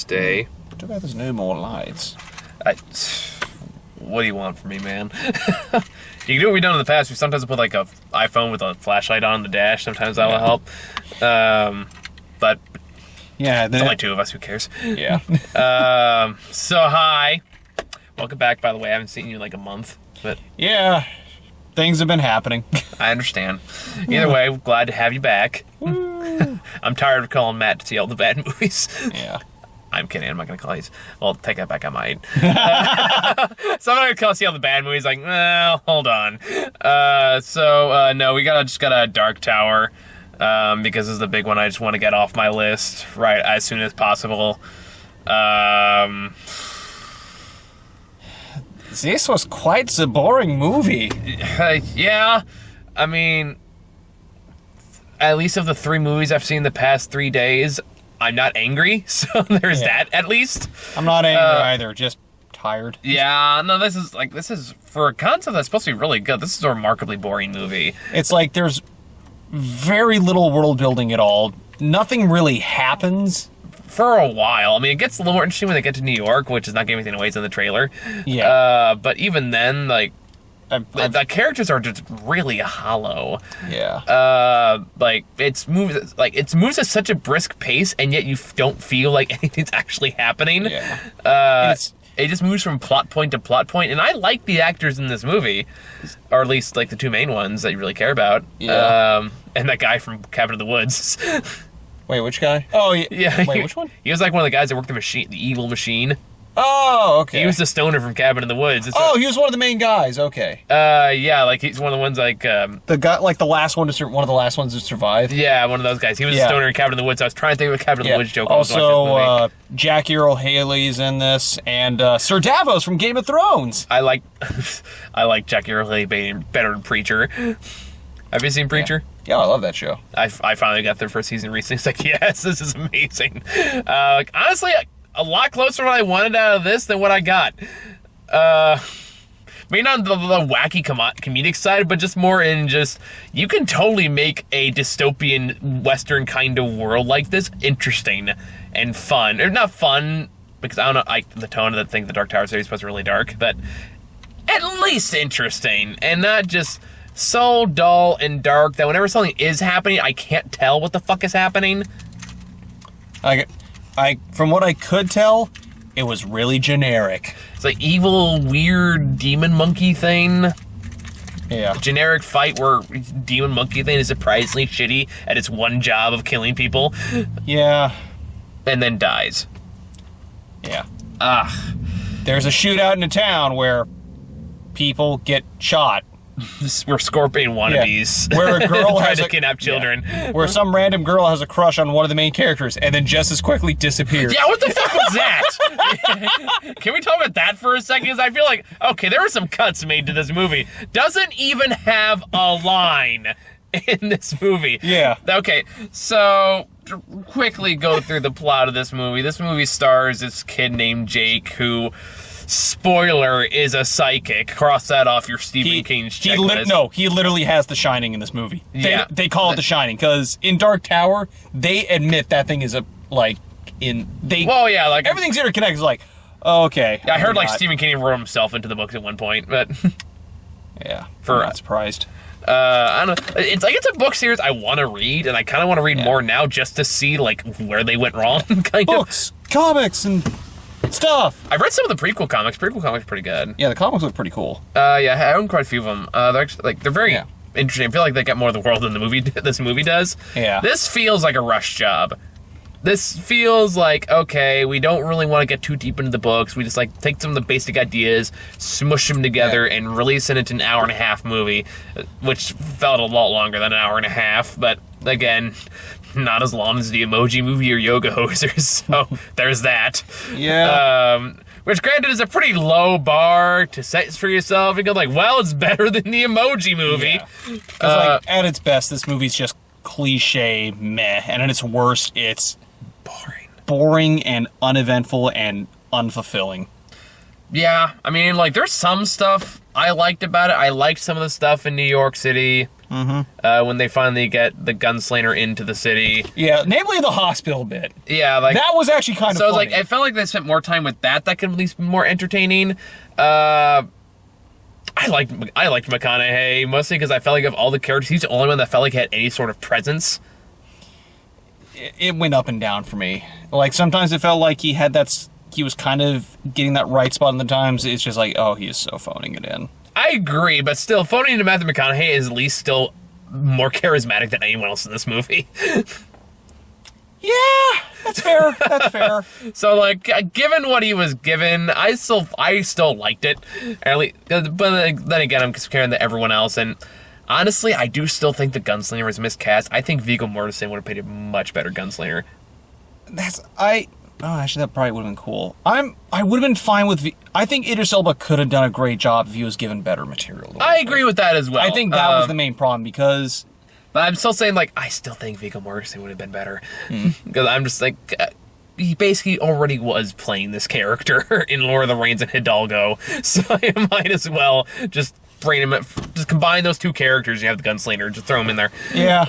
Tuesday. Too bad there's no more lights. What do you want from me, man? You can do what we've done in the past. We sometimes put like a iPhone with a flashlight on the dash. Sometimes that will help. But yeah, there's only two of us. Who cares? Yeah. So hi, welcome back. By the way, I haven't seen you in like a month, but yeah, things have been happening. I understand. Either way, glad to have you back. I'm tired of calling Matt to see all the bad movies. Yeah. I'm kidding. I'm not going to call these. Well, take that back. I might. So I'm not going to see all the bad movies. Like, well, hold on. No, we just got a Dark Tower because this is the big one I just want to get off my list right as soon as possible. This was quite the boring movie. Yeah. I mean, at least of the 3 movies I've seen the past 3 days, I'm not angry, so there's that at least. I'm not angry either, just tired. Yeah, no, this is for a concept that's supposed to be really good. This is a remarkably boring movie. It's like there's very little world building at all. Nothing really happens. For a while. I mean, it gets a little more interesting when they get to New York, which is not giving anything away. It's in the trailer. Yeah. But even then, like, the characters are just really hollow. Yeah. It moves at such a brisk pace, and yet you don't feel like anything's actually happening. Yeah. It just moves from plot point to plot point, and I like the actors in this movie, or at least like the 2 main ones that you really care about. Yeah. And that guy from Cabin in the Woods. Wait, which guy? Oh, yeah. Wait, which one? He was like one of the guys that worked the evil machine. Oh, okay. He was the stoner from Cabin in the Woods. He was one of the main guys. Okay. Yeah, like he's one of the ones like the guy, like one of the last ones to survive. Yeah, one of those guys. He was the stoner in Cabin in the Woods. I was trying to think of a Cabin in the Woods joke. Also, Jackie Earle Haley's in this, and Sir Davos from Game of Thrones. I like Jackie Earle Haley better than Preacher. Have you seen Preacher? Yeah, I love that show. I finally got their first season recently. It's like, yes, this is amazing. Honestly, a lot closer to what I wanted out of this than what I got. Maybe not the wacky comedic side, but just more in you can totally make a dystopian Western kind of world like this interesting and fun. Or not fun, because I don't know, the tone of the Dark Tower series was really dark, but at least interesting, and not just so dull and dark that whenever something is happening, I can't tell what the fuck is happening. From what I could tell, it was really generic. It's like evil, weird demon monkey thing. Yeah. A generic fight where demon monkey thing is surprisingly shitty at its one job of killing people. Yeah. And then dies. Yeah. There's a shootout in a town where people get shot. We're Scorpion wannabes. Yeah. Where a girl trying to kidnap children. Yeah. Where some random girl has a crush on one of the main characters and then just as quickly disappears. Yeah, what the fuck was that? Can we talk about that for a second? Because I feel like, okay, there were some cuts made to this movie. Doesn't even have a line in this movie. Yeah. Okay, so to quickly go through the plot of this movie. This movie stars this kid named Jake who... spoiler, is a psychic. Cross that off your Stephen King's checklist. He literally has The Shining in this movie. Yeah. They call it The Shining, because in Dark Tower, they admit that thing is everything's interconnected. It's like, okay. I heard Stephen King wrote himself into the books at one point, but... yeah, I'm not surprised. I don't know. It's a book series I want to read, and I kind of want to read more now just to see, where they went wrong, Books, comics, and... stuff. I've read some of the prequel comics. Prequel comics are pretty good. Yeah, the comics look pretty cool. Yeah, I own quite a few of them. They're actually, they're very interesting. I feel like they get more of the world than this movie does. Yeah. This feels like a rush job. This feels like, okay, we don't really want to get too deep into the books. We just take some of the basic ideas, smush them together, and release it into an hour-and-a-half movie, which felt a lot longer than an hour and a half, but again, not as long as the Emoji Movie or Yoga Hosers, so there's that. Yeah. Which, granted, is a pretty low bar to set for yourself. You go well, it's better than the Emoji Movie. Yeah. At its best, this movie's just cliche meh, and at its worst, it's boring and uneventful and unfulfilling. Yeah, I mean, there's some stuff I liked about it. I liked some of the stuff in New York City. when they finally get the gunslinger into the city. Yeah, namely the hospital bit. Yeah, like that was actually kind of so. funny. Like, I felt like they spent more time with that. That could at least be more entertaining. I liked McConaughey mostly because I felt like of all the characters, he's the only one that felt like he had any sort of presence. It went up and down for me. Like, sometimes it felt like he was kind of getting that right spot, and the times it's just like, oh, he is so phoning it in. I agree, but still, phoning to Matthew McConaughey is at least still more charismatic than anyone else in this movie. Yeah, that's fair. That's fair. So, like, given what he was given, I still liked it. But then again, I'm comparing to everyone else, and honestly, I do still think the gunslinger was miscast. I think Viggo Mortensen would have played a much better gunslinger. Actually, that probably would have been cool. I would have been fine with. I think Idris Elba could have done a great job if he was given better material. I agree with that as well. I think that was the main problem because. But I'm still saying, like, I still think Viggo Mortensen would have been better. Because I'm just like, he basically already was playing this character in Lord of the Rings and Hidalgo. So I might as well just bring him, just combine those two characters. You have the gunslinger, just throw him in there. Yeah.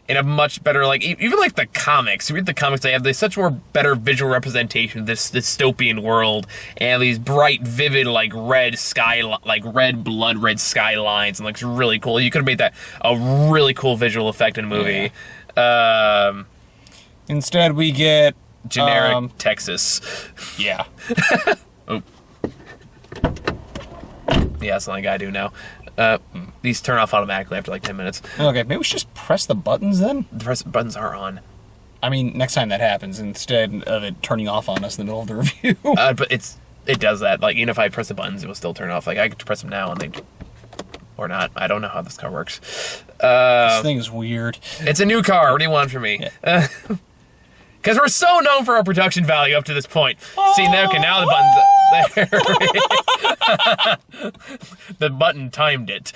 In a much better, like, even like the comics. You read the comics, they have such more better visual representation of this dystopian world, and these bright, vivid, like red blood red skylines, and looks really cool. You could have made that a really cool visual effect in a movie. Yeah. Instead, we get generic Texas. Yeah. Oh. Yeah, that's something I do now. These turn off automatically after like 10 minutes. Okay, maybe we should just press the buttons then? The buttons are on. I mean, next time that happens, instead of it turning off on us in the middle of the review. But it does that. Like, even if I press the buttons, it will still turn off. Like, I could press them now and they... Or not. I don't know how this car works. This thing is weird. It's a new car. What do you want from me? Yeah. Because we're so known for our production value up to this point. See, now the button's there. The button timed it.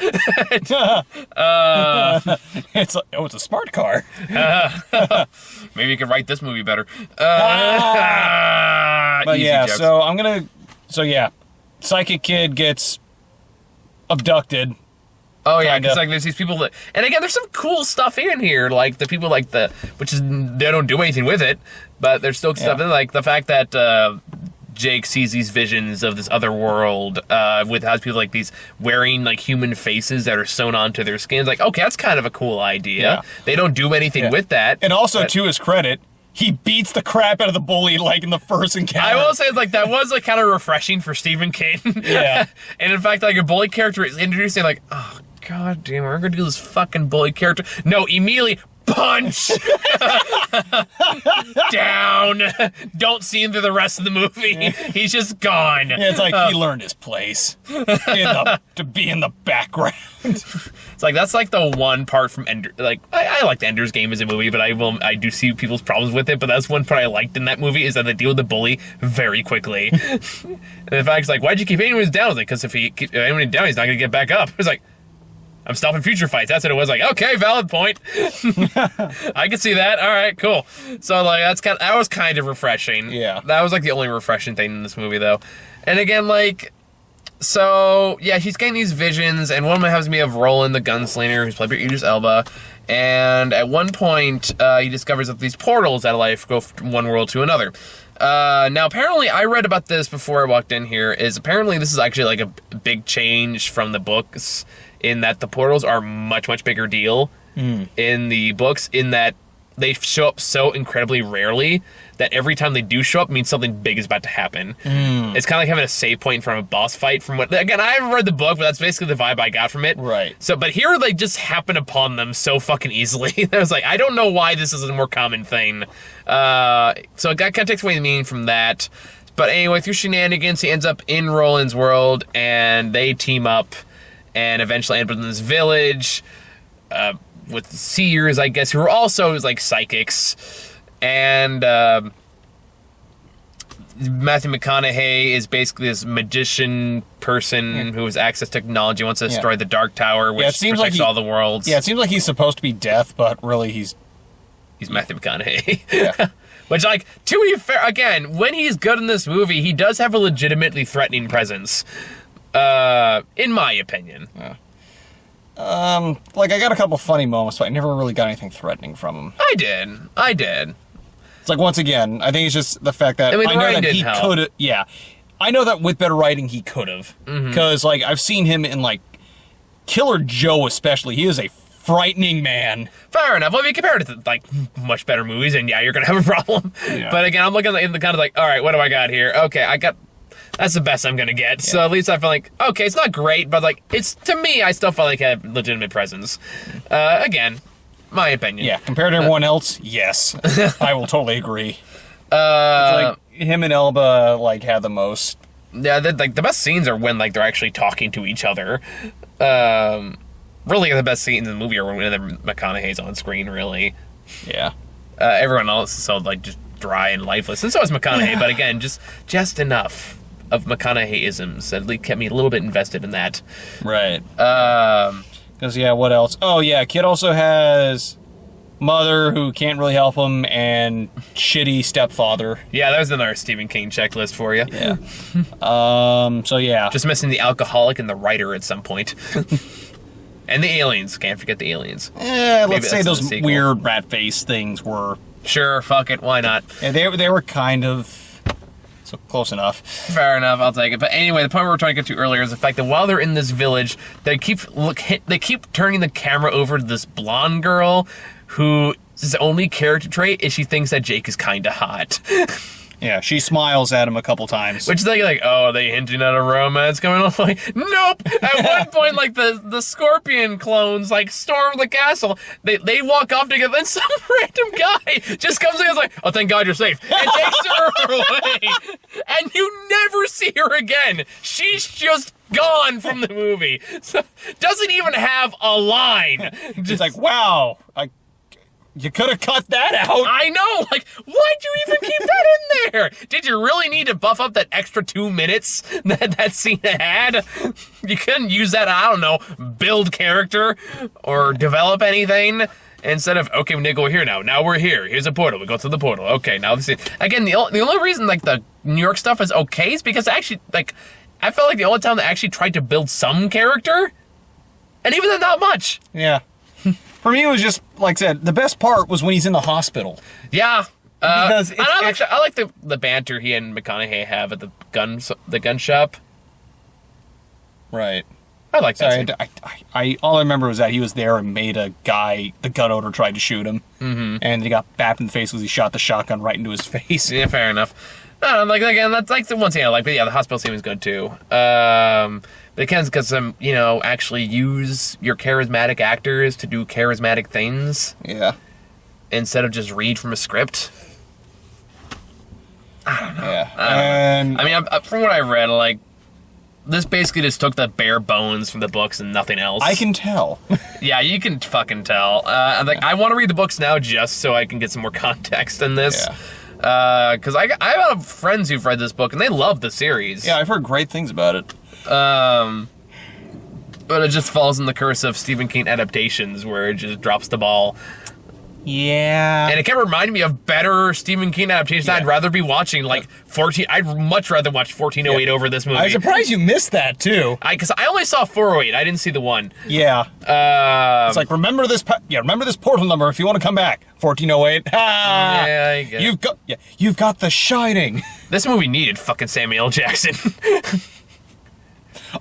It's a smart car. Maybe you could write this movie better. But yeah, jokes. so yeah, Psychic Kid gets abducted. Oh yeah, because like there's these people that, and again, there's some cool stuff in here, like the people like which is they don't do anything with it, but there's still stuff in, like the fact that Jake sees these visions of this other world with has people like these wearing like human faces that are sewn onto their skins. Like, okay, that's kind of a cool idea. Yeah. They don't do anything with that, and also to his credit, he beats the crap out of the bully like in the first encounter. I will say, like, that was like kind of refreshing for Stephen King. Yeah, and in fact, like a bully character is introduced, and like, oh. God damn, we're gonna do this fucking bully character. No, immediately punch down. Don't see him through the rest of the movie. He's just gone. Yeah, it's like he learned his place to be in the background. It's like that's like the one part from Ender. Like I liked Ender's Game as a movie, but I do see people's problems with it. But that's one part I liked in that movie is that they deal with the bully very quickly. And the fact is like, why'd you keep anyone down? I was like, because if anyone down, he's not gonna get back up. It's like, I'm stopping future fights. That's what it was. Like, okay, valid point. I can see that. All right, cool. So like that was kind of refreshing. Yeah. That was like the only refreshing thing in this movie though. And again, like, so yeah, she's getting these visions, and one of them has me of Roland the gunslinger, who's played by Idris Elba. And at one point, he discovers that these portals out of life go from one world to another. Now, apparently, I read about this before I walked in here, is apparently this is actually like a big change from the books, in that the portals are much, much bigger deal in the books, in that they show up so incredibly rarely that every time they do show up means something big is about to happen. It's kind of like having a save point from a boss fight. From what, again, I haven't read the book, but that's basically the vibe I got from it. Right. So, but here they just happen upon them so fucking easily. I was like, I don't know why this is a more common thing. So it kind of takes away the meaning from that. But anyway, through shenanigans, he ends up in Roland's world, and they team up, and eventually end up in this village with seers, I guess, who are also like psychics. And Matthew McConaughey is basically this magician person who has access to technology, wants to destroy the Dark Tower, which protects all the worlds. Yeah, it seems like he's supposed to be Death, but really he's Matthew McConaughey. Yeah. Which, like, to be fair, again, when he's good in this movie, he does have a legitimately threatening presence. In my opinion. Like, I got a couple funny moments, but I never really got anything threatening from him. I did. It's like, once again, I think it's just the fact that I mean, the I know writing that he didn't help. could have. Yeah, I know that with better writing, he could have. Because, like, I've seen him in, like, Killer Joe especially. He is a frightening man. Fair enough. Well, if you compare it to, like, much better movies, and yeah, you're gonna have a problem. Yeah. But again, I'm looking in the kind of like, all right, what do I got here? Okay, that's the best I'm gonna get. So at least I feel like, okay, it's not great, but like, it's, to me, I still feel like I have legitimate presence. Again, my opinion. Yeah, compared to everyone else, yes. I will totally agree. It's Uh, like, him and Elba, like, had the most. Yeah, like the best scenes are when like they're actually talking to each other. Really, the best scenes in the movie are when McConaughey's on screen. Really, Yeah. everyone else is so like just dry and lifeless, and so is McConaughey. But again, just enough of McConaughey-isms that at least kept me a little bit invested in that. Right. Because, yeah, what else? Oh, yeah, kid also has mother who can't really help him and shitty stepfather. Yeah, that was another Stephen King checklist for you. Yeah. So, yeah. Just missing the alcoholic and the writer at some point. And the aliens. Can't forget the aliens. Let's say that's in the those sequel. weird rat face things were. Sure, fuck it, why not? Yeah, they were kind of. So close enough. Fair enough, I'll take it. But anyway, the point we were trying to get to earlier is the fact that while they're in this village, they keep turning the camera over to this blonde girl whose only character trait is she thinks that Jake is kind of hot. Yeah, she smiles at him a couple times. Which they like, oh, are they hinting at a romance going on? Like, nope. At one point, like the Scorpion clones like storm the castle. They walk off together, and some random guy just comes in and is like, oh, thank God you're safe, and takes her away. And you never see her again. She's just gone from the movie. So doesn't even have a line. Just like, wow, you could have cut that out. I know, like, why'd you even keep that in there? Did you really need to buff up that extra 2 minutes that scene had? You couldn't use that, I don't know, build character or develop anything instead of, okay, we need to go here now. Now we're here. Here's a portal. We go through the portal. Okay, now this is... Again, the only reason, like, the New York stuff is okay is because actually, like, I felt like the only time they actually tried to build some character, and even then, not much. Yeah. For me, it was just, like I said, the best part was when he's in the hospital. Yeah. Because it's I like the banter he and McConaughey have at the gun shop. Right. I like that. Sorry, scene. all I remember was that he was there and made a guy, the gun owner, tried to shoot him. Mm-hmm. And he got bapped in the face because he shot the shotgun right into his face. Yeah, fair enough. Like, again, that's like the one thing I like. But yeah, the hospital scene was good too. They can, because actually use your charismatic actors to do charismatic things. Yeah. Instead of just read from a script. I don't know. Yeah. I mean, from what I read, like, this basically just took the bare bones from the books and nothing else. I can tell. Yeah, you can fucking tell. I want to read the books now just so I can get some more context in this. Yeah. Because I have a lot of friends who've read this book and they love the series. Yeah, I've heard great things about it. But it just falls in the curse of Stephen King adaptations where it just drops the ball. Yeah. And it kept reminding me of better Stephen King adaptations. Yeah. I'd rather be watching, like, I'd much rather watch 1408 over this movie. I'm surprised you missed that, too. Because I only saw 408. I didn't see the one. Yeah. It's like, remember this portal number if you want to come back. 1408. Ah, Yeah, I guess. You've got The Shining. This movie needed fucking Samuel L. Jackson.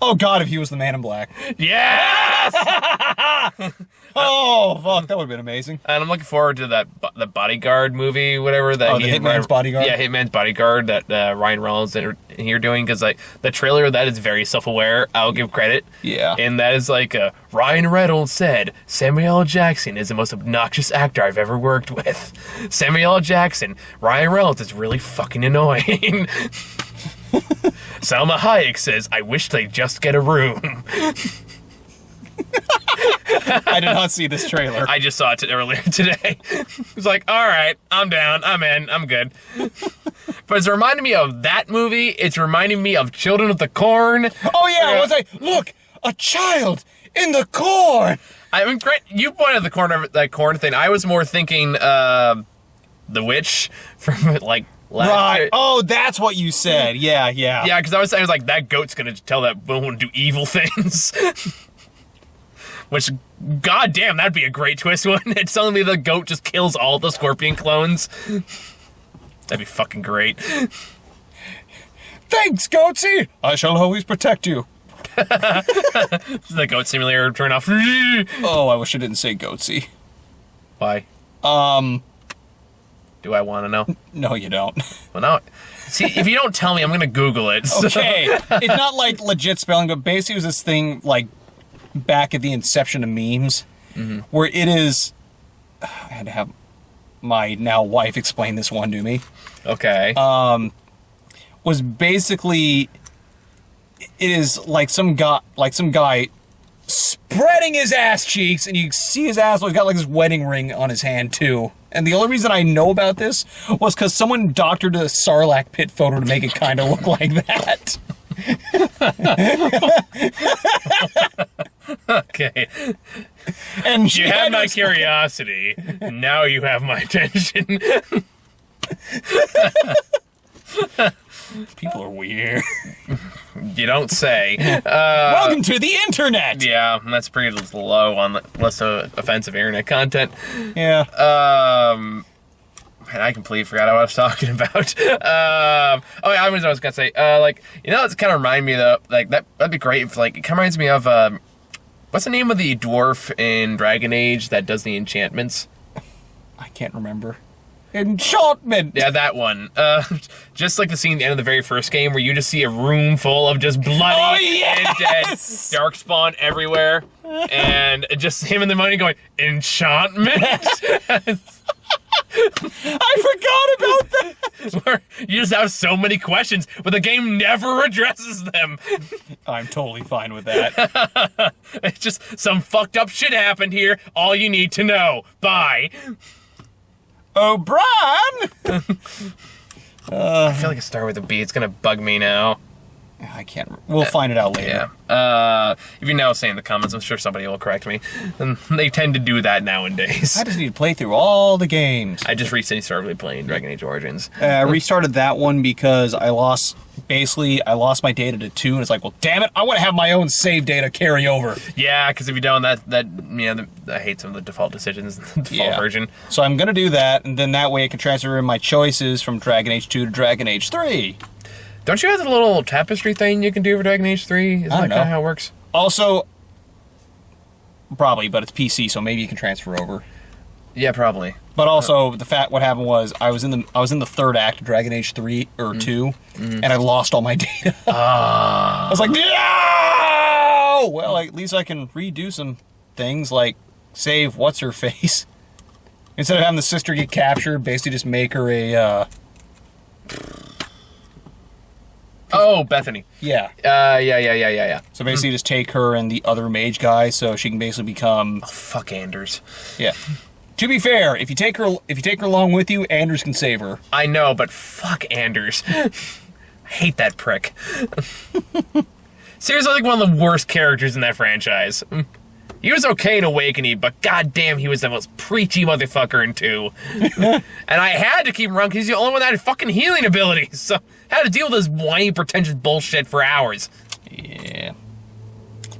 Oh, God, if he was the Man in Black. Yes! Oh, fuck, that would have been amazing. And I'm looking forward to the Bodyguard movie, whatever. The Hitman's Bodyguard? Yeah, Hitman's Bodyguard that Ryan Reynolds and here doing, because like the trailer of that is very self-aware. I'll give credit. Yeah. And that is like Ryan Reynolds said, Samuel L. Jackson is the most obnoxious actor I've ever worked with. Samuel L. Jackson, Ryan Reynolds is really fucking annoying. Salma Hayek says, I wish they'd just get a room. I did not see this trailer. I just saw it earlier today. It was like, all right, I'm down, I'm in, I'm good. But it's reminding me of that movie. It's reminding me of Children of the Corn. Oh, yeah, I was like, look, a child in the corn. I mean, great. You pointed at that corn thing. I was more thinking The Witch from, like, last year. Oh, that's what you said. Yeah. Yeah, because I was like, that goat's going to tell that woman to do evil things. Which, goddamn, that'd be a great twist when it's suddenly the goat just kills all the scorpion clones. That'd be fucking great. Thanks, Goatsy! I shall always protect you. The goat simulator turn off. Oh, I wish I didn't say Goatsy. Why? Do I want to know? No, you don't. Well, now, see, if you don't tell me, I'm gonna Google it. So. Okay, it's not like legit spelling, but basically it was this thing like back at the inception of memes, where it is. I had to have my now wife explain this one to me. Okay. Was basically it is like some guy spreading his ass cheeks, and you see his asshole. He's got like this wedding ring on his hand too. And the only reason I know about this was because someone doctored a Sarlacc pit photo to make it kind of look like that. Okay. And You had my curiosity. Now you have my attention. People are weird. You don't say. Welcome to the internet. Yeah, that's pretty low on the list of offensive internet content. Yeah. And I completely forgot what I was talking about. Oh yeah, I was gonna say, it's kind of remind me though, like that'd be great if like it kind of reminds me of what's the name of the dwarf in Dragon Age that does the enchantments? I can't remember. Enchantment! Yeah, that one. Just like the scene at the end of the very first game where you just see a room full of just bloody and dead darkspawn everywhere. And just him and the money going, enchantment? I forgot about that! Where you just have so many questions, but the game never addresses them. I'm totally fine with that. It's just some fucked up shit happened here. All you need to know. Bye. O'Brien! I feel like it started with a B. It's gonna bug me now. I can't. We'll find it out later. Yeah. If you now say in the comments, I'm sure somebody will correct me. And they tend to do that nowadays. I just need to play through all the games. I just recently started playing Dragon Age Origins. I restarted that one because I lost my data to 2, and it's like, well, damn it, I want to have my own save data carry over. Yeah, because if you don't, I hate some of the default decisions in the default version. So I'm gonna do that, and then that way I can transfer in my choices from Dragon Age 2 to Dragon Age 3. Don't you have the little tapestry thing you can do for Dragon Age 3? Isn't that kind of how it works? Also, probably, but it's PC, so maybe you can transfer over. Yeah, probably. But also, what happened was I was in the third act of Dragon Age 3 or 2, and I lost all my data. I was like, no! Well, at least I can redo some things like save what's her face instead of having the sister get captured. Basically, just make her a. Oh, Bethany. Yeah. Yeah. So basically, just take her and the other mage guy, so she can basically become. Oh, fuck Anders. Yeah. To be fair, if you take her along with you, Anders can save her. I know, but fuck Anders. I hate that prick. Seriously, like one of the worst characters in that franchise. He was okay in Awakening, but goddamn, he was the most preachy motherfucker in 2. And I had to keep him around because he's the only one that had fucking healing abilities. So I had to deal with this whiny, pretentious bullshit for hours. Yeah.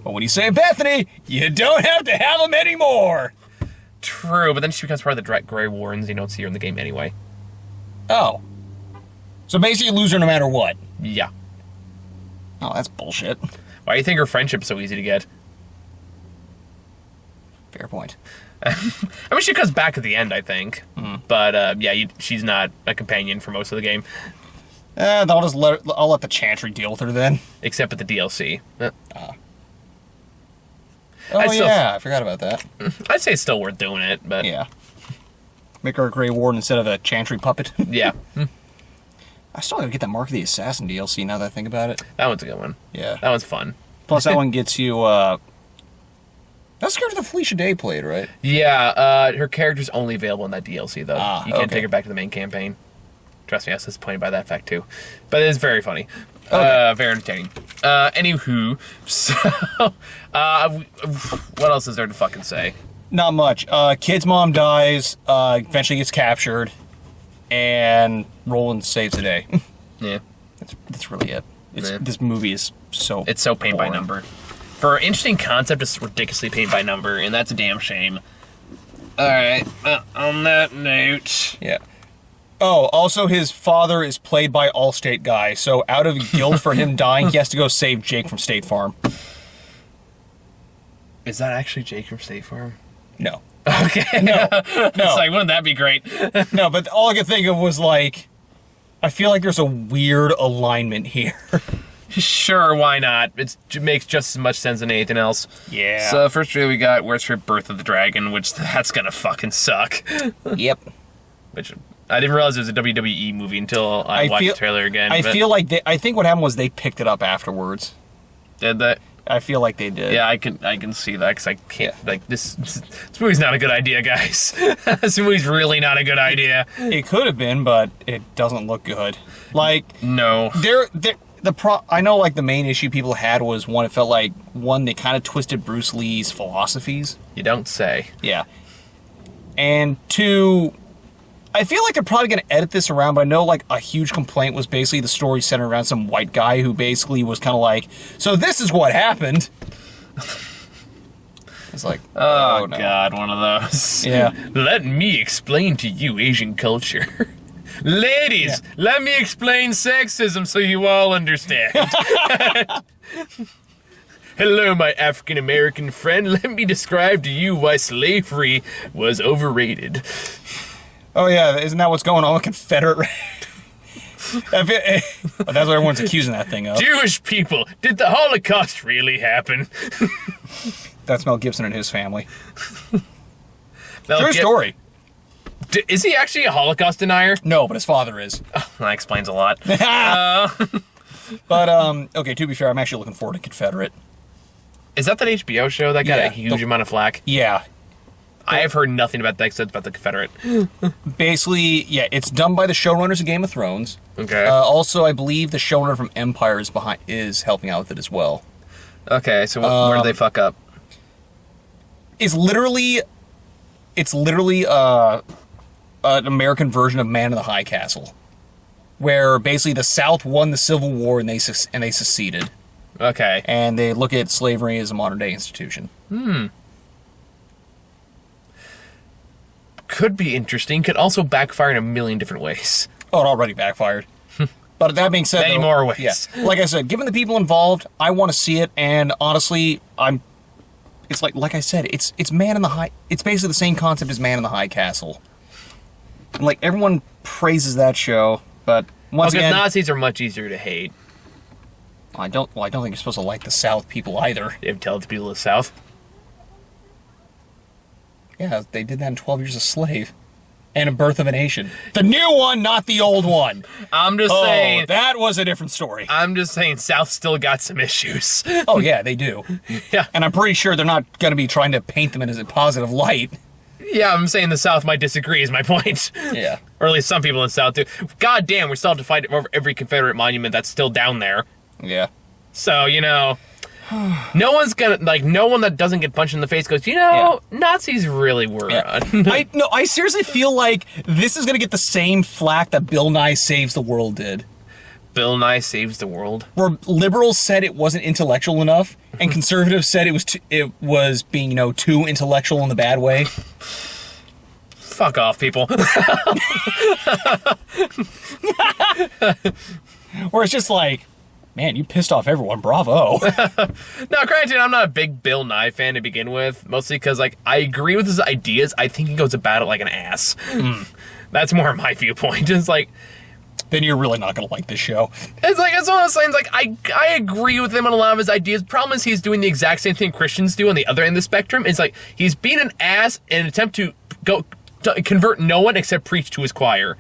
But when you say Bethany, you don't have to have him anymore. True, but then she becomes part of the Grey Wardens. You don't see her in the game anyway. Oh. So basically you lose her no matter what. Yeah. Oh, that's bullshit. Why do you think her friendship's so easy to get? Fair point. I mean, she comes back at the end, I think. But, she's not a companion for most of the game. I'll let the Chantry deal with her then. Except with the DLC. I forgot about that. I'd say it's still worth doing it, but... Yeah. Make her a Grey Warden instead of a Chantry puppet. Yeah. I still gotta get that Mark of the Assassin DLC now that I think about it. That one's a good one. Yeah. That one's fun. Plus that one gets you, that's the character that Felicia Day played, right? Yeah, her character's only available in that DLC, though. You can't okay. take her back to the main campaign. Trust me, I was disappointed by that fact, too. But it's very funny. Okay. Very entertaining. Anywho, so... what else is there to fucking say? Not much. Kid's mom dies, eventually gets captured, and Roland saves the day. Yeah. That's really it. Yeah. This movie is so It's so paint by boring. number. For an interesting concept, it's ridiculously paint by number, and that's a damn shame. Alright, on that note... Yeah. Oh, also his father is played by Allstate guy, so out of guilt for him dying, he has to go save Jake from State Farm. Is that actually Jake from State Farm? No. Okay. No. It's like, wouldn't that be great? No, but all I could think of was like, I feel like there's a weird alignment here. Sure, why not? It makes just as much sense than anything else. Yeah. So first trailer we got Where's for Birth of the Dragon, which that's gonna fucking suck. Yep. Which I didn't realize it was a WWE movie until I watched the trailer again. I feel like I think what happened was they picked it up afterwards. Did that? I feel like they did. Yeah, I can see that because I can't like this movie's not a good idea, guys. This movie's really not a good idea. It could have been, but it doesn't look good. Like no, I know like the main issue people had was one. It felt like one they kind of twisted Bruce Lee's philosophies. You don't say. Yeah. And two, I feel like they're probably going to edit this around, but I know like a huge complaint was basically the story centered around some white guy who basically was kind of like, so this is what happened. It's like, oh no. God, one of those. Yeah. Let me explain to you Asian culture. Ladies, let me explain sexism so you all understand. Hello, my African-American friend. Let me describe to you why slavery was overrated. Oh, yeah, isn't that what's going on with Confederate? That's what everyone's accusing that thing of. Jewish people, did the Holocaust really happen? That's Mel Gibson and his family. True story. Is he actually a Holocaust denier? No, but his father is. Oh, that explains a lot. But, okay, to be fair, I'm actually looking forward to Confederate. Is that HBO show that got a huge amount of flack? Yeah. I have heard nothing about that except about the Confederate. Basically, yeah, it's done by the showrunners of Game of Thrones. Okay. Also, I believe the showrunner from Empire is helping out with it as well. Okay, so where do they fuck up? It's literally an American version of Man in the High Castle, where basically the South won the Civil War and they seceded. Okay. And they look at slavery as a modern day institution. Could be interesting. Could also backfire in a million different ways. Oh, it already backfired. But that being said, Many more ways. Yeah, like I said, given the people involved, I want to see it. And honestly, it's like I said, it's Man in the High. It's basically the same concept as Man in the High Castle. And like everyone praises that show, but once again, Nazis are much easier to hate. I don't think you're supposed to like the South people either. You have to tell it to people of the South. Yeah, they did that in 12 Years a Slave. And A Birth of a Nation. The new one, not the old one. I'm just saying. That was a different story. I'm just saying South still got some issues. Oh, yeah, they do. Yeah. And I'm pretty sure they're not going to be trying to paint them in as a positive light. Yeah, I'm saying the South might disagree is my point. Yeah. Or at least some people in the South do. God damn, we still have to fight over every Confederate monument that's still down there. Yeah. So, no one's gonna, no one that doesn't get punched in the face goes, Nazis really were. Yeah. I seriously feel like this is going to get the same flack that Bill Nye Saves the World did. Bill Nye Saves the World? Where liberals said it wasn't intellectual enough, and conservatives said it was being, too intellectual in the bad way. Fuck off, people. Or it's just like, man, you pissed off everyone. Bravo. Now, granted, I'm not a big Bill Nye fan to begin with, mostly because, I agree with his ideas. I think he goes about it like an ass. That's more my viewpoint. It's like... Then you're really not going to like this show. It's one of those things, I agree with him on a lot of his ideas. Problem is, he's doing the exact same thing Christians do on the other end of the spectrum. It's like, he's being an ass in an attempt to convert no one except preach to his choir.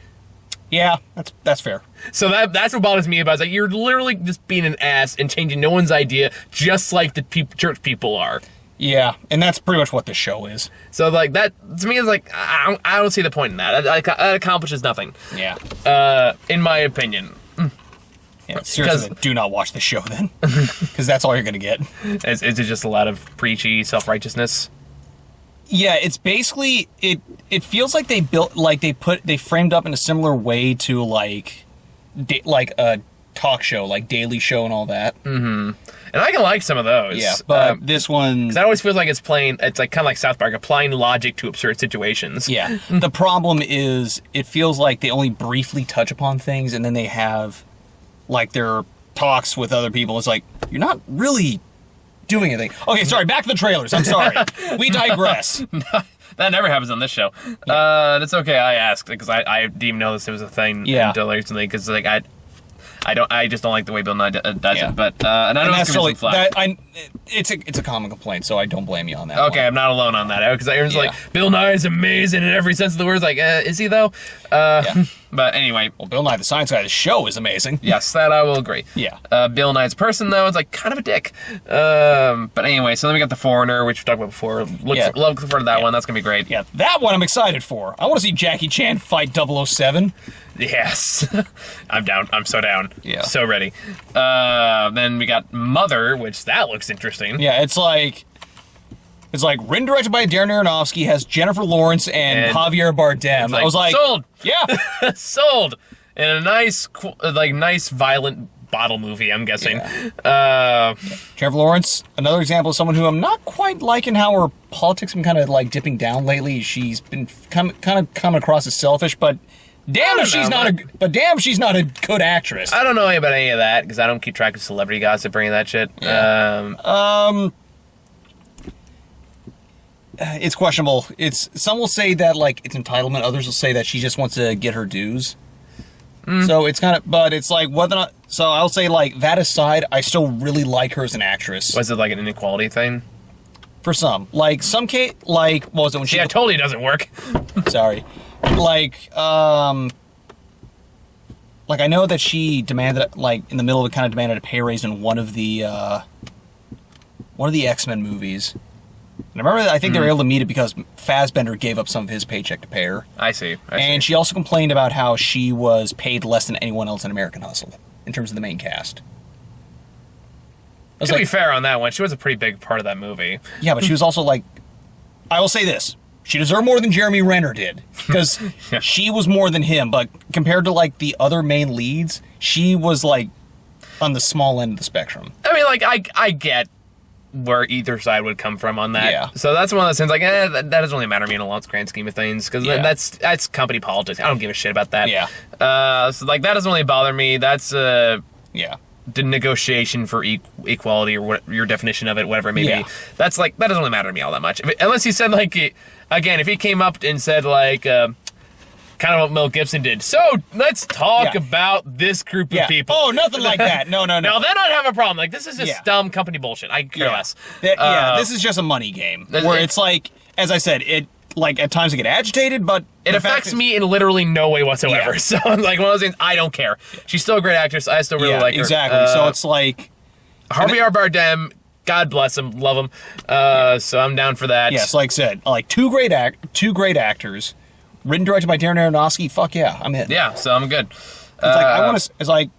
Yeah, that's fair. So that's what bothers me about it. It's you're literally just being an ass and changing no one's idea, just like the church people are. Yeah, and that's pretty much what this show is. So that to me is I don't see the point in that. That accomplishes nothing. Yeah. In my opinion. Yeah, seriously, do not watch the show then, because that's all you're gonna get. Is it just a lot of preachy self-righteousness? Yeah, it's basically it feels like they framed up in a similar way to like a talk show, like Daily Show and all that. Mm-hmm. And I can like some of those. Yeah, but this one... Because that always feels like it's like kind of like South Park, applying logic to absurd situations. Yeah. The problem is, it feels like they only briefly touch upon things, and then they have, like, their talks with other people. It's like, you're not really doing anything. Okay, sorry, back to the trailers. I'm sorry. We digress. That never happens on this show. That's okay. I asked because I didn't even know this was a thing until recently. Because like I just don't like the way Bill Nye does it. But and I know it's giving some flack. It's a common complaint, so I don't blame you on that. Okay, I'm not alone on that because everyone's like, Bill Nye is amazing in every sense of the word. Like, is he though? But anyway, well, Bill Nye the Science Guy, the show is amazing. Yes, that I will agree. Yeah. Bill Nye's person though is like kind of a dick. But anyway, so then we got The Foreigner, which we talked about before. Look forward to that one. That's gonna be great. Yeah, that one I'm excited for. I want to see Jackie Chan fight 007. Yes. I'm down. I'm so down. Yeah. So ready. Then we got Mother, which that looks interesting. Yeah, it's like written directed by Darren Aronofsky, has Jennifer Lawrence and Javier Bardem. Like, I was like, sold. Yeah. Sold. And a nice violent bottle movie, I'm guessing. Yeah. Jennifer Lawrence, another example of someone who I'm not quite liking how her politics have been kind of like dipping down lately. She's been kind of coming across as selfish, but damn if she's not a good actress. I don't know about any of that because I don't keep track of celebrity gossip or any of that shit. Yeah. It's questionable. Some will say that like it's entitlement. Others will say that she just wants to get her dues. So it's kind of, but it's like whether or not. So I'll say like that aside, I still really like her as an actress. Was it like an inequality thing? For some, like some case, like what was it when she? Yeah, totally doesn't work. Sorry, like I know that she demanded, like in the middle of it, kind of demanded a pay raise in one of the X-Men movies. And I remember, I think they were able to meet it because Fassbender gave up some of his paycheck to pay her. I see. And she also complained about how she was paid less than anyone else in American Hustle, in terms of the main cast. To be fair on that one, she was a pretty big part of that movie. Yeah, but she was also like, I will say this, she deserved more than Jeremy Renner did, because she was more than him, but compared to like the other main leads, she was like on the small end of the spectrum. I mean, like, I get where either side would come from on that. Yeah. So that's one of those things, like, that doesn't really matter to me in a long grand scheme of things, because that's company politics. I don't give a shit about that. Yeah. So, like, that doesn't really bother me. That's, yeah. the negotiation for equality, or what your definition of it, whatever it may be. That's, like, that doesn't really matter to me all that much. Unless he said, like, again, if he came up and said, like, kind of what Mel Gibson did. So let's talk about this group of people. Oh, nothing like that. No. Now then I'd have a problem. Like, this is just dumb company bullshit. I care less. This is just a money game where it's like, as I said, it like at times I get agitated, but it affects me in literally no way whatsoever. Yeah. So like one of those things, I don't care. She's still a great actress. I still really like her. Exactly. So it's like Javier Bardem. God bless him, love him. So I'm down for that. Yes, like I said, like two great actors. Written, directed by Darren Aronofsky. Fuck yeah, I'm in. Yeah, so I'm good. It's like I want to. It's like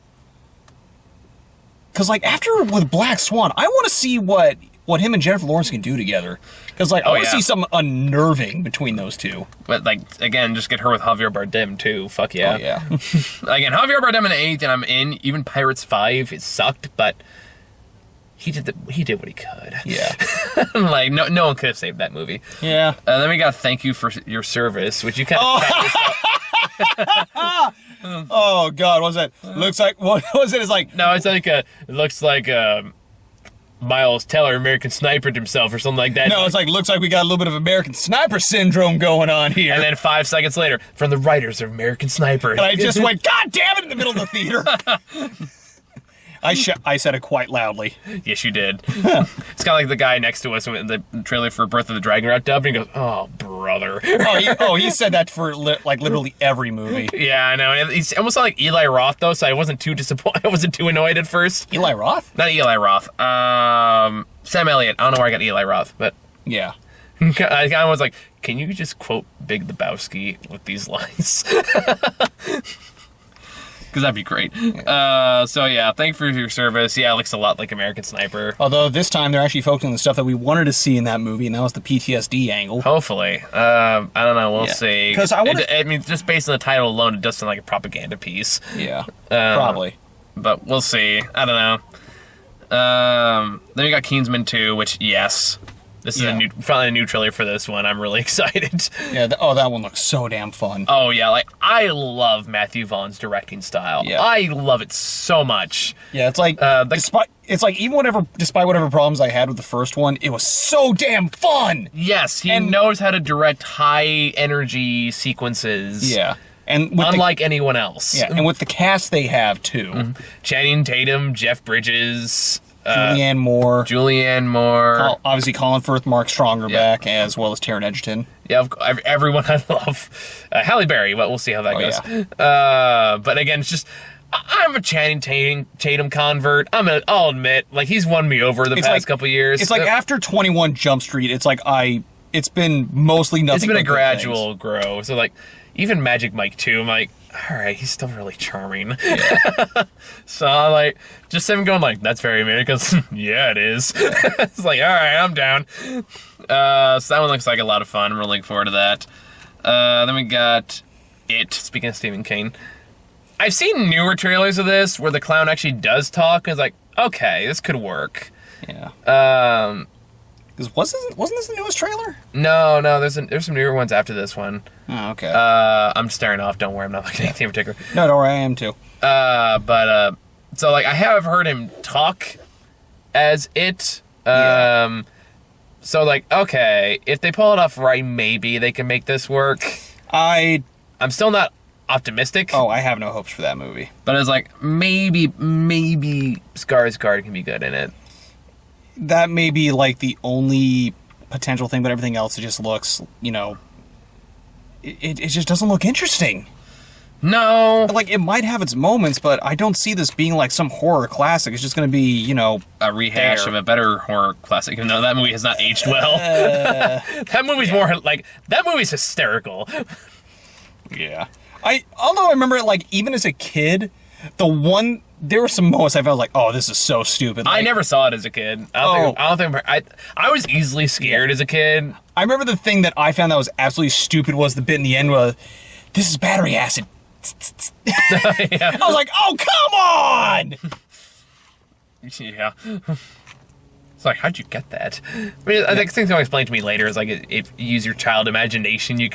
because like after with Black Swan, I want to see what him and Jennifer Lawrence can do together. Because like I want to see something unnerving between those two. But like again, just get her with Javier Bardem too. Fuck yeah. Oh, yeah. Again, Javier Bardem in anything I'm in. Even Pirates 5, it sucked, but he did what he could. Yeah. Like no one could have saved that movie. Yeah. Then we got Thank You for Your Service, which you kind of. Oh God, what was that? Looks like what was it? It's like no, it's like it looks like Miles Teller American Snipered himself or something like that. No, it's like looks like we got a little bit of American Sniper syndrome going on here. And then 5 seconds later, from the writers of American Sniper. And I just went, God damn it, in the middle of the theater. I said it quite loudly. Yes, you did. It's kind of like the guy next to us in the trailer for Birth of the Dragon got dubbed, and he goes, "Oh, brother." He said that for like literally every movie. Yeah, I know. He's almost like Eli Roth though, so I wasn't too disappointed. I wasn't too annoyed at first. Eli Roth? Not Eli Roth. Sam Elliott. I don't know where I got Eli Roth, but yeah. I kind of was like, can you just quote Big Lebowski with these lines? Because that'd be great. So yeah, thank you for your service. Yeah, it looks a lot like American Sniper. Although this time they're actually focusing on the stuff that we wanted to see in that movie, and that was the PTSD angle. Hopefully. I don't know. We'll see. Because I mean, just based on the title alone, it does sound like a propaganda piece. Yeah, probably. But we'll see. I don't know. Then we got Kingsman 2, which, yes. This is finally a new trailer for this one. I'm really excited. Yeah, that one looks so damn fun. Oh, yeah, like, I love Matthew Vaughn's directing style. Yeah. I love it so much. Yeah, it's like, despite whatever problems I had with the first one, it was so damn fun! Yes, he knows how to direct high-energy sequences. Yeah. And with unlike anyone else. Yeah, and with the cast they have, too. Mm-hmm. Channing Tatum, Jeff Bridges... Julianne Moore. Obviously Colin Firth, Mark Stronger back, as well as Taron Egerton. Yeah, everyone I love. Halle Berry, but we'll see how that goes. Yeah. But again, it's just... I'm a Channing Tatum convert. I'll admit, like, he's won me over the past couple years. It's like after 21 Jump Street, it's like it's been mostly nothing. It's been a gradual grow. So, like, even Magic Mike 2, I'm like, all right, he's still really charming. Yeah. So, like, just him going like, that's very American. Yeah, it is. It's like, all right, I'm down. So that one looks like a lot of fun. I'm really looking forward to that. Then we got It. Speaking of Stephen King, I've seen newer trailers of this where the clown actually does talk. And it's like, okay, this could work. Yeah. Wasn't this the newest trailer? No, there's some newer ones after this one. Oh, okay. I'm staring off. Don't worry, I'm not looking at anything in particular. No, don't worry, I am too. So like I have heard him talk as It. So like, okay, if they pull it off right, maybe they can make this work. I'm still not optimistic. Oh, I have no hopes for that movie. But it's like maybe Skarsgård can be good in it. That may be like the only potential thing, but everything else it just looks, it just doesn't look interesting. No. Like, it might have its moments, but I don't see this being like some horror classic. It's just going to be, a rehash of a better horror classic. Even though that movie has not aged well. That movie's more like, that movie's hysterical. Yeah. Although I remember it, like, even as a kid, there were some moments I felt like, oh, this is so stupid. Like, I never saw it as a kid. I was easily scared as a kid. I remember the thing that I found that was absolutely stupid was the bit in the end where, this is battery acid. Yeah. I was like, oh, come on! Yeah. It's like, how'd you get that? I mean, I think things can explain to me later is like, if you use your child imagination, you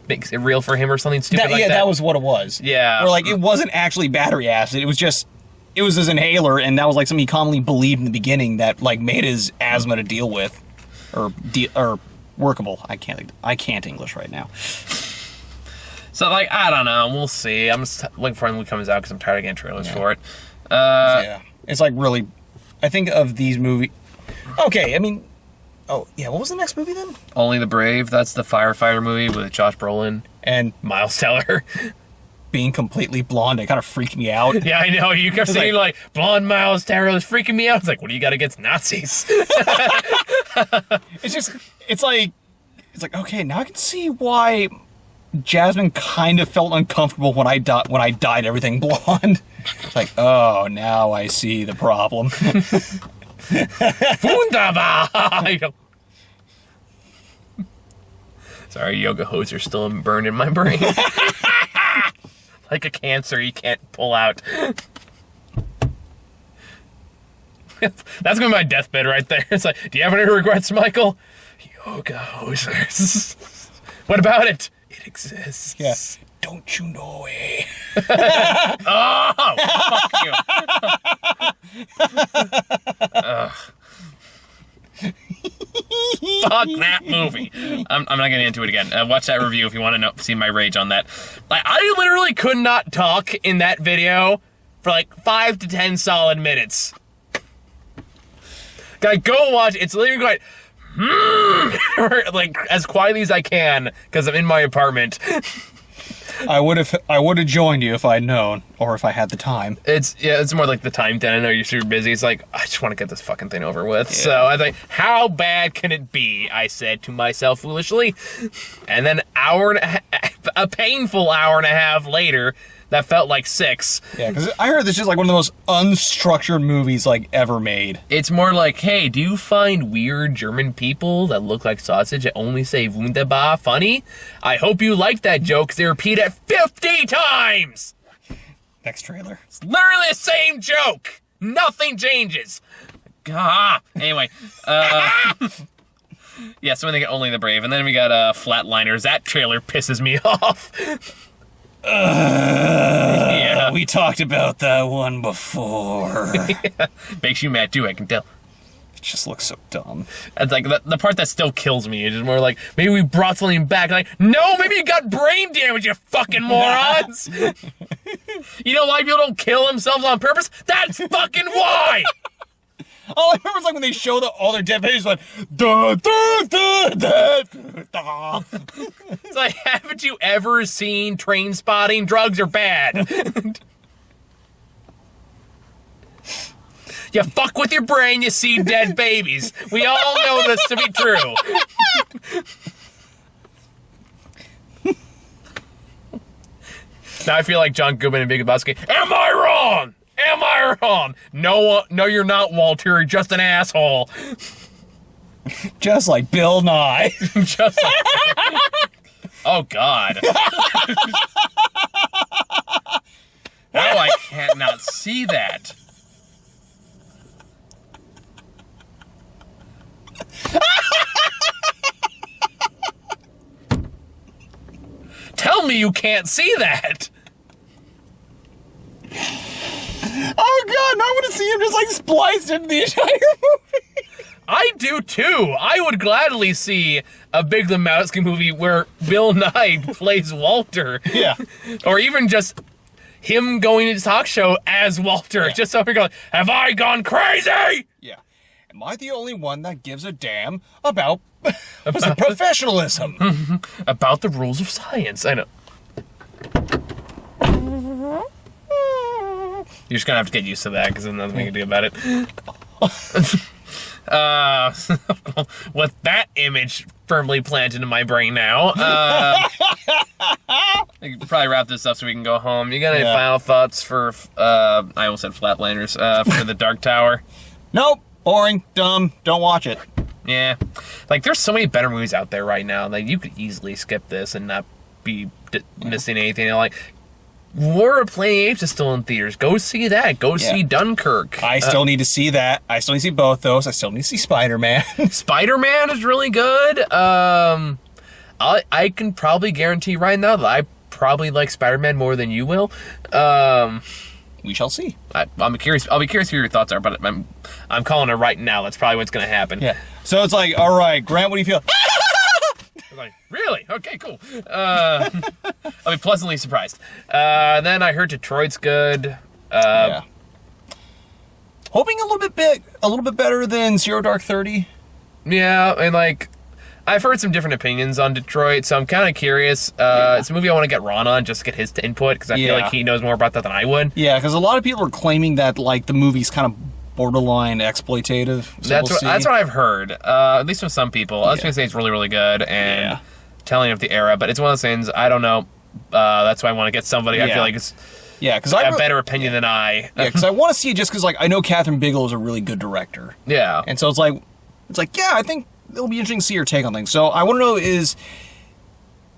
makes it real for him or something stupid like that. Yeah, that was what it was. Yeah. Or like, it wasn't actually battery acid. It was his inhaler, and that was like something he commonly believed in the beginning that like made his asthma to deal with, or workable. I can't English right now. So like, I don't know. We'll see. I'm just looking for it when it comes out because I'm tired of getting trailers for it. Yeah, it's like really. I think of these movies. Okay, I mean, oh yeah, what was the next movie then? Only the Brave. That's the firefighter movie with Josh Brolin and Miles Teller. Being completely blonde, it kind of freaked me out. Yeah, I know. You kept saying like blonde Miles Teller was freaking me out. It's like, what do you got against Nazis? It's like, okay, now I can see why Jasmine kind of felt uncomfortable when I dyed everything blonde. It's like, oh, now I see the problem. Wunderbar! Sorry, yoga hose are still burned in my brain. Like a cancer you can't pull out. That's gonna be my deathbed right there. It's like, do you have any regrets, Michael? Yoga hosers. What about it? It exists. Yeah. Don't you know it? Oh, fuck you. Fuck that movie. I'm not getting into it again. Watch that review if you want to see my rage on that. Like, I literally could not talk in that video for like 5 to 10 solid minutes. Gotta go watch it. It's literally going like as quietly as I can because I'm in my apartment. I would have joined you if I'd known, or if I had the time. It's more like the time thing. I know you're super busy. It's like, I just want to get this fucking thing over with. Yeah. So I think, how bad can it be? I said to myself foolishly. And then a painful hour and a half later, that felt like 6. Yeah, because I heard this is like one of the most unstructured movies like ever made. It's more like, hey, do you find weird German people that look like sausage that only say wunderbar funny? I hope you like that joke because they repeat it 50 times! Next trailer. It's literally the same joke! Nothing changes! Anyway, yeah, so when they get Only the Brave, and then we got Flatliners. That trailer pisses me off. Yeah, we talked about that one before. Yeah. Makes you mad too, I can tell. It just looks so dumb. It's like the part that still kills me is just more like, maybe we brought something back. Like, no, maybe you got brain damage, you fucking morons. You know why people don't kill themselves on purpose? That's fucking why. All I remember is like when they show all their dead bodies, like, da, da, da, da, da. It's like, haven't you ever seen Train Spotting? Drugs are bad. You fuck with your brain, you see dead babies. We all know this to be true. Now I feel like John Goodman and Big Lebowski. Am I wrong? Am I wrong? No, you're not, Walter. You're just an asshole. Just like Bill Nye. Just like... Oh, God. Now I can't not see that. Tell me you can't see that. Oh God, I want to see him just like spliced into the entire movie. I do too. I would gladly see a Big Lebowski movie where Bill Nye plays Walter. Yeah. Or even just him going to his talk show as Walter. Yeah. Just so we're going, have I gone crazy? Yeah. Am I the only one that gives a damn about professionalism? About the rules of science. I know. You're just gonna have to get used to that because there's nothing we can do about it. With that image firmly planted in my brain now, I can probably wrap this up so we can go home. You got any final thoughts for, I almost said Flatliners, for The Dark Tower? Nope. Boring. Dumb. Don't watch it. Yeah. Like, there's so many better movies out there right now. Like, you could easily skip this and not be missing anything. Like, War of Planet Apes is still in theaters. Go see that. Go see Dunkirk. I still need to see that. I still need to see both those. I still need to see Spider-Man. Spider-Man is really good. I can probably guarantee right now that I probably like Spider-Man more than you will. We shall see. I'll be curious what your thoughts are, but I'm calling it right now. That's probably what's going to happen. Yeah. So it's like, all right, Grant, what do you feel? I'm like, really? Okay, cool. I'll be pleasantly surprised. Then I heard Detroit's good. Yeah. Hoping a little bit better than Zero Dark 30. Yeah, and like, I've heard some different opinions on Detroit, so I'm kind of curious. It's a movie I want to get Ron on just to get his input, because I feel like he knows more about that than I would. Yeah, because a lot of people are claiming that like the movie's kind of borderline exploitative. So that's what I've heard. At least from some people. I was gonna say it's really, really good and telling of the era, but it's one of those things. I don't know. That's why I want to get somebody. I feel like it's because I have a better opinion than I. Yeah, because I want to see it just because like I know Catherine Bigelow is a really good director. Yeah, and so it's like I think it'll be interesting to see her take on things. So I want to know is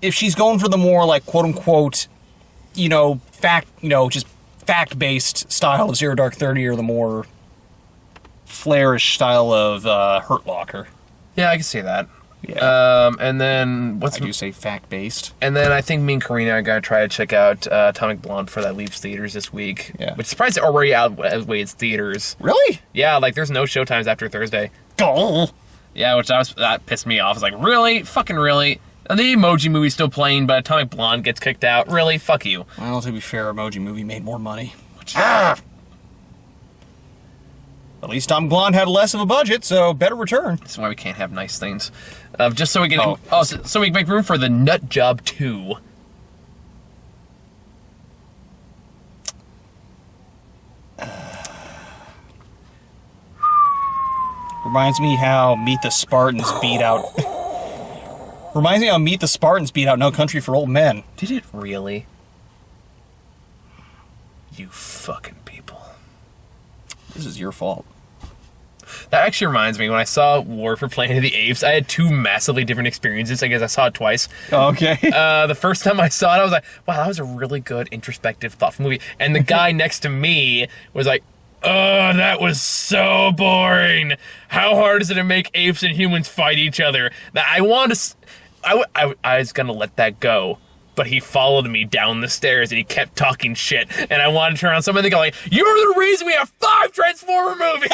if she's going for the more like quote unquote, just fact based style of Zero Dark 30 or the more flairish style of Hurt Locker. Yeah, I can see that. Yeah. And then I do say fact based. And then I think me and Karina are gonna try to check out Atomic Blonde for that leaves theaters this week. Yeah. Which surprised it already outweighs theaters. Really? Yeah, like there's no showtimes after Thursday. Oh. Yeah, that pissed me off. I was like, really? Fucking really? The Emoji Movie's still playing, but Atomic Blonde gets kicked out. Really? Fuck you. Well, to be fair, Emoji Movie made more money. At least Tom Blonde had less of a budget, so better return. That's why we can't have nice things. Just so we can so we can make room for the Nut Job 2. Reminds me how Meet the Spartans beat out... Reminds me how Meet the Spartans beat out No Country for Old Men. Did it really? You fucking people. This is your fault. That actually reminds me, when I saw War for Planet of the Apes, I had two massively different experiences. I guess I saw it twice. Okay. The first time I saw it, I was like, wow, that was a really good, introspective, thoughtful movie. And the guy next to me was like, Oh, that was so boring. How hard is it to make apes and humans fight each other? I was gonna let that go, but he followed me down the stairs and he kept talking shit, and I wanted to turn around someone and go like, "You're the reason we have 5 Transformer movies."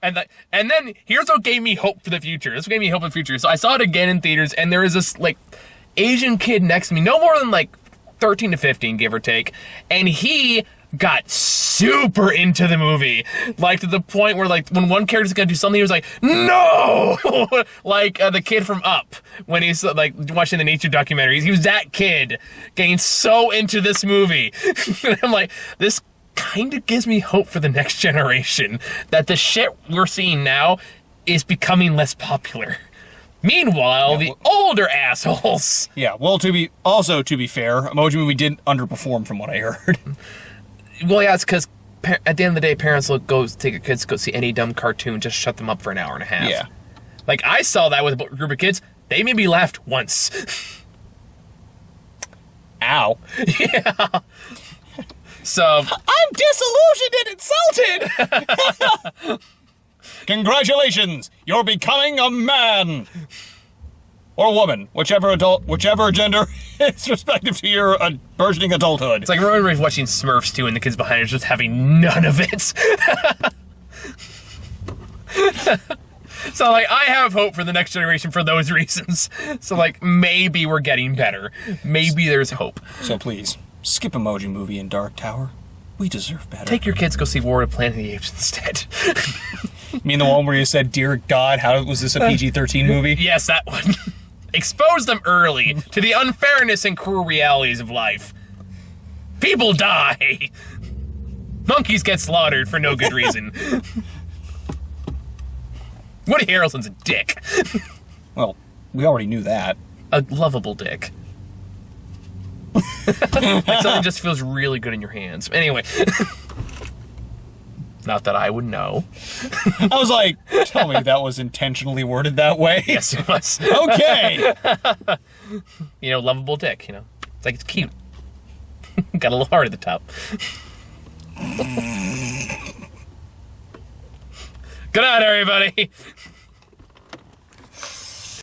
And then here's what gave me hope for the future. This gave me hope for the future. So I saw it again in theaters, and there was this like Asian kid next to me, no more than like 13 to 15, give or take, and he got super into the movie, like to the point where like when one character's gonna do something, he was like, "No!" Like the kid from Up when he's like watching the nature documentaries. He was that kid getting so into this movie. And I'm like, this kind of gives me hope for the next generation that the shit we're seeing now is becoming less popular. Meanwhile, the older assholes. Yeah, well, to be fair, Emoji Movie did underperform from what I heard. Well, yeah, it's because at the end of the day, parents will go take your kids to go see any dumb cartoon, just shut them up for an hour and a half. Yeah. Like, I saw that with a group of kids. They made me laugh once. Ow. Yeah. So. I'm disillusioned and insulted! Congratulations! You're becoming a man! Or woman, whichever gender is respective to your burgeoning adulthood. It's like everybody's watching Smurfs too, and the kids behind us just having none of it. So, like, I have hope for the next generation for those reasons. So, like, maybe we're getting better. Maybe there's hope. So please, skip Emoji Movie and Dark Tower. We deserve better. Take your kids to go see War of the Planet of the Apes instead. You mean the one where you said, "Dear God, how was this a PG-13 movie?" Yes, that one. Expose them early to the unfairness and cruel realities of life. People die. Monkeys get slaughtered for no good reason. Woody Harrelson's a dick. Well, we already knew that. A lovable dick. Like something just feels really good in your hands. Anyway. Not that I would know. I was like, tell me that was intentionally worded that way. Yes, it was. Okay. You know, lovable dick, you know. It's like, it's cute. Got a little heart at the top. Good night, everybody.